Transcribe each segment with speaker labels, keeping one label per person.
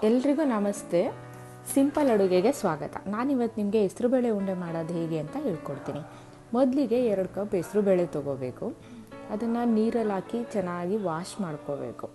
Speaker 1: ಎಲ್ರಿಗೂ ನಮಸ್ತೆ. ಸಿಂಪಲ್ ಅಡುಗೆಗೆ ಸ್ವಾಗತ. ನಾನಿವತ್ತು ನಿಮಗೆ ಹೆಸರುಬೇಳೆ ಉಂಡೆ ಮಾಡೋದು ಹೇಗೆ ಅಂತ ಹೇಳ್ಕೊಡ್ತೀನಿ. ಮೊದಲಿಗೆ 2 ಕಪ್ ಹೆಸರುಬೇಳೆ ತೊಗೋಬೇಕು. ಅದನ್ನು ನೀರಲ್ಲಿ ಹಾಕಿ ಚೆನ್ನಾಗಿ ವಾಶ್ ಮಾಡ್ಕೋಬೇಕು.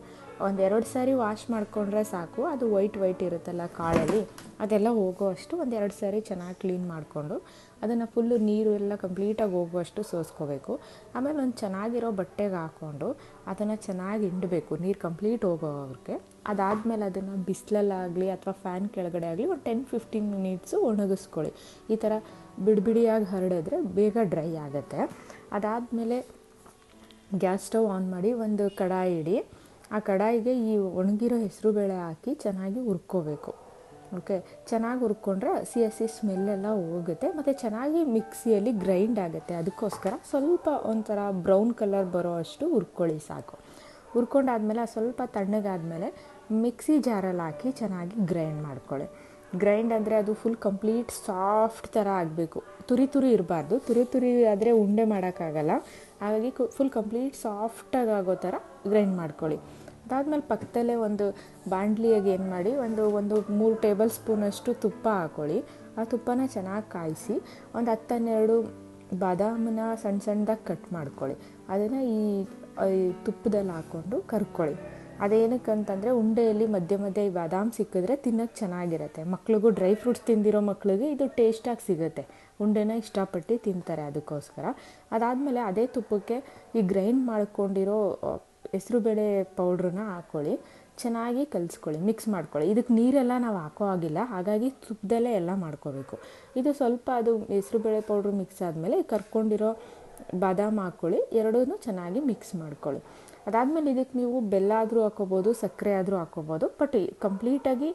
Speaker 1: 1-2 ಸಾರಿ ವಾಶ್ ಮಾಡಿಕೊಂಡ್ರೆ ಸಾಕು. ಅದು ವೈಟ್ ಇರುತ್ತಲ್ಲ ಕಾಳಲ್ಲಿ, ಅದೆಲ್ಲ ಹೋಗೋವಷ್ಟು 1-2 ಸಾರಿ ಚೆನ್ನಾಗಿ ಕ್ಲೀನ್ ಮಾಡಿಕೊಂಡು ಅದನ್ನು ಫುಲ್ಲು ನೀರು ಎಲ್ಲ ಕಂಪ್ಲೀಟಾಗಿ ಹೋಗುವಷ್ಟು ಸೋಸ್ಕೋಬೇಕು. ಆಮೇಲೆ ಒಂದು ಚೆನ್ನಾಗಿರೋ ಬಟ್ಟೆಗೆ ಹಾಕ್ಕೊಂಡು ಅದನ್ನು ಚೆನ್ನಾಗಿ ಹಿಂಡಬೇಕು, ನೀರು ಕಂಪ್ಲೀಟ್ ಹೋಗೋವ್ರಿಗೆ. ಅದಾದಮೇಲೆ ಅದನ್ನು ಬಿಸಿಲಲ್ಲಾಗಲಿ ಅಥವಾ ಫ್ಯಾನ್ ಕೆಳಗಡೆ ಆಗಲಿ ಒಂದು 10-15 ಮಿನಿಟ್ಸು ಒಣಗಿಸ್ಕೊಳ್ಳಿ. ಈ ಥರ ಬಿಡಿಯಾಗಿ ಹರಡಿದ್ರೆ ಬೇಗ ಡ್ರೈ ಆಗುತ್ತೆ. ಅದಾದಮೇಲೆ ಗ್ಯಾಸ್ ಸ್ಟವ್ ಆನ್ ಮಾಡಿ ಒಂದು ಕಡಾಯಿ ಇಡಿ. ಆ ಕಡಾಯಿಗೆ ಈ ಒಣಗಿರೋ ಹೆಸರುಬೇಳೆ ಹಾಕಿ ಚೆನ್ನಾಗಿ ಹುರ್ಕೋಬೇಕು. ಓಕೆ, ಚೆನ್ನಾಗಿ ಹುರ್ಕೊಂಡ್ರೆ ಹಸಿ ಸ್ಮೆಲ್ಲೆಲ್ಲ ಹೋಗುತ್ತೆ ಮತ್ತು ಚೆನ್ನಾಗಿ ಮಿಕ್ಸಿಯಲ್ಲಿ ಗ್ರೈಂಡ್ ಆಗುತ್ತೆ. ಅದಕ್ಕೋಸ್ಕರ ಸ್ವಲ್ಪ ಒಂಥರ ಬ್ರೌನ್ ಕಲರ್ ಬರೋ ಅಷ್ಟು ಹುರ್ಕೊಳ್ಳಿ ಸಾಕು. ಹುರ್ಕೊಂಡಾದ್ಮೇಲೆ ಸ್ವಲ್ಪ ತಣ್ಣಗಾದ್ಮೇಲೆ ಮಿಕ್ಸಿ ಜಾರಲ್ಲಿ ಹಾಕಿ ಚೆನ್ನಾಗಿ ಗ್ರೈಂಡ್ ಮಾಡ್ಕೊಳ್ಳಿ. ಗ್ರೈಂಡ್ ಅಂದರೆ ಅದು ಫುಲ್ ಕಂಪ್ಲೀಟ್ ಸಾಫ್ಟ್ ಥರ ಆಗಬೇಕು. ತುರಿ ಇರಬಾರ್ದು. ತುರಿ ಆದರೆ ಉಂಡೆ ಮಾಡೋಕ್ಕಾಗಲ್ಲ. ಹಾಗಾಗಿ ಫುಲ್ ಕಂಪ್ಲೀಟ್ ಸಾಫ್ಟಾಗಿ ಆಗೋ ಥರ ಗ್ರೈಂಡ್ ಮಾಡ್ಕೊಳ್ಳಿ. ಅದಾದಮೇಲೆ ಪಕ್ಕದಲ್ಲೇ ಒಂದು ಬಾಣಲಿಯಾಗಿ ಏನು ಮಾಡಿ ಒಂದು 3 ಟೇಬಲ್ ಸ್ಪೂನಷ್ಟು ತುಪ್ಪ ಹಾಕ್ಕೊಳ್ಳಿ. ಆ ತುಪ್ಪನ ಚೆನ್ನಾಗಿ ಕಾಯಿಸಿ ಒಂದು 10-12 ಬಾದಾಮನ್ನ ಸಣ್ಣದಾಗಿ ಕಟ್ ಮಾಡ್ಕೊಳ್ಳಿ. ಅದನ್ನು ಈ ತುಪ್ಪದಲ್ಲಿ ಹಾಕ್ಕೊಂಡು ಕರ್ಕೊಳ್ಳಿ. ಅದೇನಕ್ಕಂತಂದರೆ ಉಂಡೆಯಲ್ಲಿ ಮಧ್ಯೆ ಈ ಬಾದಾಮ್ ಸಿಕ್ಕಿದ್ರೆ ತಿನ್ನೋಕ್ಕೆ ಚೆನ್ನಾಗಿರುತ್ತೆ. ಮಕ್ಳಿಗೂ ಡ್ರೈ ಫ್ರೂಟ್ಸ್ ತಿಂದಿರೋ ಮಕ್ಳಿಗೆ ಇದು ಟೇಸ್ಟಾಗಿ ಸಿಗುತ್ತೆ. ಉಂಡೆನ ಇಷ್ಟಪಟ್ಟು ತಿಂತಾರೆ, ಅದಕ್ಕೋಸ್ಕರ. ಅದಾದಮೇಲೆ ಅದೇ ತುಪ್ಪಕ್ಕೆ ಈ ಗ್ರೈಂಡ್ ಮಾಡ್ಕೊಂಡಿರೋ ಹೆಸರುಬೇಳೆ ಪೌಡ್ರನ್ನ ಹಾಕ್ಕೊಳ್ಳಿ. ಚೆನ್ನಾಗಿ ಕಲಿಸ್ಕೊಳ್ಳಿ, ಮಿಕ್ಸ್ ಮಾಡ್ಕೊಳ್ಳಿ. ಇದಕ್ಕೆ ನೀರೆಲ್ಲ ನಾವು ಹಾಕೋ ಆಗಿಲ್ಲ, ಹಾಗಾಗಿ ತುಪ್ಪದಲ್ಲೇ ಎಲ್ಲ ಮಾಡ್ಕೋಬೇಕು. ಇದು ಸ್ವಲ್ಪ ಅದು ಹೆಸರುಬೇಳೆ ಪೌಡ್ರ್ ಮಿಕ್ಸ್ ಆದಮೇಲೆ ಕರ್ಕೊಂಡಿರೋ ಬಾದಾಮ್ ಹಾಕ್ಕೊಳ್ಳಿ. ಎರಡೂ ಚೆನ್ನಾಗಿ ಮಿಕ್ಸ್ ಮಾಡ್ಕೊಳ್ಳಿ. ಅದಾದಮೇಲೆ ಇದಕ್ಕೆ ನೀವು ಬೆಲ್ಲ ಆದರೂ ಹಾಕ್ಕೋಬೋದು, ಸಕ್ಕರೆ ಆದರೂ ಹಾಕ್ಕೋಬೋದು. ಬಟ್ ಕಂಪ್ಲೀಟಾಗಿ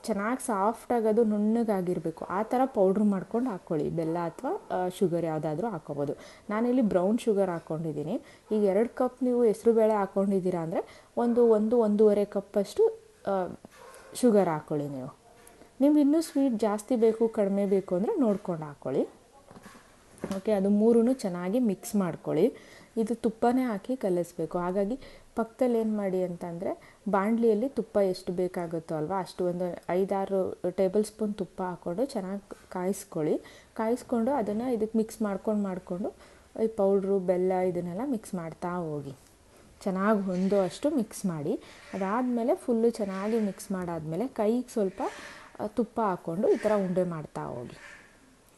Speaker 1: ಚೆನ್ನಾಗಿ ಸಾಫ್ಟಾಗಿ ಅದು ನುಣ್ಣಗಾಗಿರಬೇಕು. ಆ ಥರ ಪೌಡ್ರ್ ಮಾಡ್ಕೊಂಡು ಹಾಕ್ಕೊಳ್ಳಿ. ಬೆಲ್ಲ ಅಥವಾ ಶುಗರ್ ಯಾವುದಾದ್ರೂ ಹಾಕ್ಕೋಬೋದು. ನಾನಿಲ್ಲಿ ಬ್ರೌನ್ ಶುಗರ್ ಹಾಕ್ಕೊಂಡಿದ್ದೀನಿ. ಈಗ 2 ಕಪ್ ನೀವು ಹೆಸರುಬೇಳೆ ಹಾಕ್ಕೊಂಡಿದ್ದೀರಾ ಅಂದರೆ 1-1.5 ಕಪ್ಪಷ್ಟು ಶುಗರ್ ಹಾಕ್ಕೊಳ್ಳಿ. ನಿಮ್ಗೆ ಇನ್ನೂ ಸ್ವೀಟ್ ಜಾಸ್ತಿ ಬೇಕು ಕಡಿಮೆ ಬೇಕು ಅಂದರೆ ನೋಡ್ಕೊಂಡು ಹಾಕ್ಕೊಳ್ಳಿ. ಓಕೆ, ಅದು 3 ಚೆನ್ನಾಗಿ ಮಿಕ್ಸ್ ಮಾಡ್ಕೊಳ್ಳಿ. ಇದು ತುಪ್ಪನೇ ಹಾಕಿ ಕಲಿಸ್ಬೇಕು. ಹಾಗಾಗಿ ಪಕ್ಕದಲ್ಲಿ ಏನು ಮಾಡಿ ಅಂತಂದರೆ ಬಾಣಲಿಯಲ್ಲಿ ತುಪ್ಪ ಎಷ್ಟು ಬೇಕಾಗುತ್ತೋ ಅಲ್ವಾ, ಅಷ್ಟು ಒಂದು 5-6 ಟೇಬಲ್ ಸ್ಪೂನ್ ತುಪ್ಪ ಹಾಕ್ಕೊಂಡು ಚೆನ್ನಾಗಿ ಕಾಯಿಸ್ಕೊಂಡು ಅದನ್ನು ಇದಕ್ಕೆ ಮಿಕ್ಸ್ ಮಾಡ್ಕೊಂಡು ಈ ಪೌಡ್ರು ಬೆಲ್ಲ ಇದನ್ನೆಲ್ಲ ಮಿಕ್ಸ್ ಮಾಡ್ತಾ ಹೋಗಿ. ಚೆನ್ನಾಗಿ ಹೊಂದೋ ಅಷ್ಟು ಮಿಕ್ಸ್ ಮಾಡಿ. ಅದಾದಮೇಲೆ ಫುಲ್ಲು ಚೆನ್ನಾಗಿ ಮಿಕ್ಸ್ ಮಾಡಾದಮೇಲೆ ಕೈಗೆ ಸ್ವಲ್ಪ ತುಪ್ಪ ಹಾಕ್ಕೊಂಡು ಈ ಥರ ಉಂಡೆ ಮಾಡ್ತಾ ಹೋಗಿ.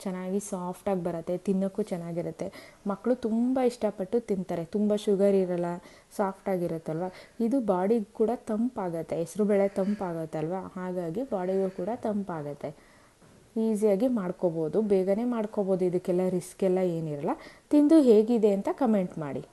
Speaker 1: ಚೆನ್ನಾಗಿ ಸಾಫ್ಟಾಗಿ ಬರುತ್ತೆ, ತಿನ್ನೋಕ್ಕೂ ಚೆನ್ನಾಗಿರುತ್ತೆ. ಮಕ್ಕಳು ತುಂಬ ಇಷ್ಟಪಟ್ಟು ತಿಂತಾರೆ. ತುಂಬ ಶುಗರ್ ಇರಲ್ಲ, ಸಾಫ್ಟಾಗಿರುತ್ತಲ್ವ. ಇದು ಬಾಡಿಗೆ ಕೂಡ ತಂಪಾಗುತ್ತೆ. ಹೆಸರುಬೇಳೆ ತಂಪಾಗುತ್ತಲ್ವ, ಹಾಗಾಗಿ ಬಾಡಿಗೂ ಕೂಡ ತಂಪಾಗುತ್ತೆ. ಈಸಿಯಾಗಿ ಮಾಡ್ಕೋಬೋದು, ಬೇಗನೆ ಮಾಡ್ಕೋಬೋದು. ಇದಕ್ಕೆಲ್ಲ ರಿಸ್ಕ್ ಎಲ್ಲ ಏನಿರಲ್ಲ. ತಿಂದು ಹೇಗಿದೆ ಅಂತ ಕಮೆಂಟ್ ಮಾಡಿ.